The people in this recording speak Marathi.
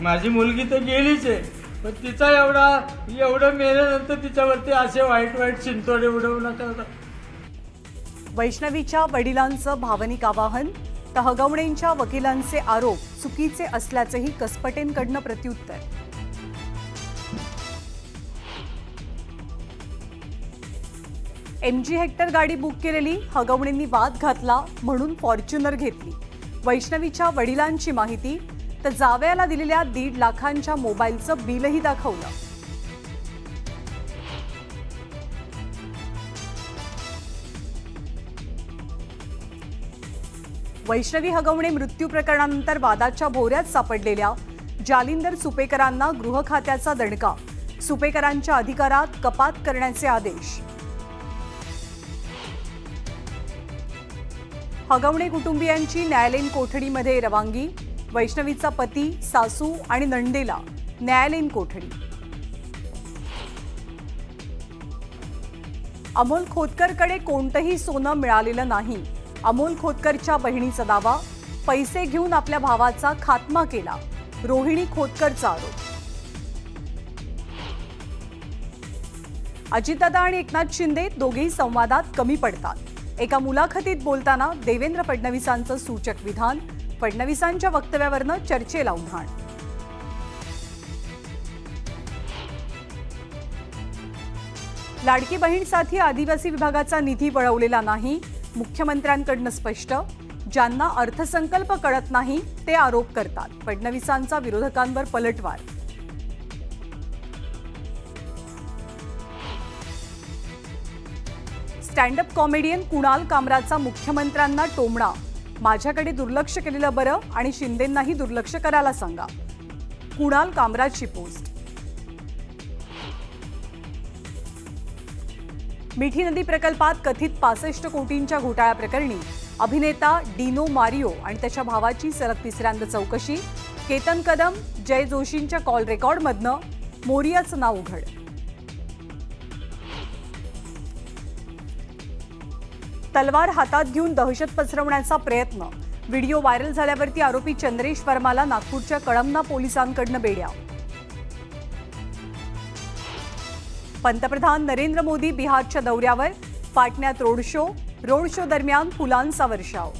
माझी मुलगी तर गेलीच आहे, पण तिचा एवढं मेल्यानंतर तिच्यावरती असे वाईट वाईट चिंतोडे उडवू नका. वैष्णवीच्या वडिलांचं भावनिक आवाहन, तर हगवणेंच्या वकिलांचे आरोप चुकीचे असल्याचंही कसपटेंकडनं प्रत्युत्तर. MG हेक्टर गाडी बुक केलेली, हगवणेंनी वाद घातला म्हणून फॉर्च्युनर घेतली. वैष्णवीच्या वडिलांची माहिती, तर जावयाला दिलेल्या 1.5 लाखांच्या मोबाईलचं बिलही दाखवलं. वैष्णवी हगवणे मृत्यू प्रकरणानंतर वादाच्या भोवऱ्यात सापडलेल्या जालिंदर सुपेकरांना गृह खात्याचा दणका, सुपेकरांच्या अधिकारात कपात करण्याचे आदेश. हगवणे कुटुंबियांची न्यायालयीन कोठडीमध्ये रवानगी, वैष्णवीचा पती, सासू आणि नंदेला न्यायालयीन कोठडी. अमोल खोतकरकडे कोणतंही सोनं मिळालेलं नाही, अमोल खोतकरच्या बहिणीचा दावा. पैसे घेऊन आपल्या भावाचा खात्मा केला, रोहिणी खोतकरचा आरोप. अजितदादा आणि एकनाथ शिंदे दोघेही संवादात कमी पडतात. एका मुलाखतीत बोलताना देवेंद्र फडणवीसांचं सूचक विधान, फडणवीसांच्या वक्तव्यावरनं चर्चेला उधाण. लाडकी बहीणसाठी आदिवासी विभागाचा निधी वळवलेला नाही, मुख्यमंत्र्यांकडनं स्पष्ट. ज्यांना अर्थसंकल्प कळत नाही ते आरोप करतात, फडणवीसांचा विरोधकांवर पलटवार. स्टँडअप कॉमेडियन कुणाल कामराचा मुख्यमंत्र्यांना टोमणा, माझ्याकडे दुर्लक्ष केलेलं बरं आणि शिंदेंनाही दुर्लक्ष करायला सांगा. कुणाल कामराजची पोस्ट. मिठी नदी प्रकल्पात कथित 65 कोटींच्या घोटाळ्याप्रकरणी अभिनेता डिनो मारियो आणि त्याच्या भावाची सलग तिसऱ्यांदा चौकशी. केतन कदम, जय जोशींच्या कॉल रेकॉर्डमधनं मोरियाचं नाव उघड. तलवार हातात घेऊन दहशत पसरवण्याचा प्रयत्न, व्हिडिओ व्हायरल झाल्यावरती आरोपी चंद्रेश वर्माला नागपूरच्या कळमना पोलिसांकडनं बेड्या. पंतप्रधान नरेंद्र मोदी बिहारच्या दौऱ्यावर, पाटण्यात रोड शो दरम्यान फुलांचा वर्षाव.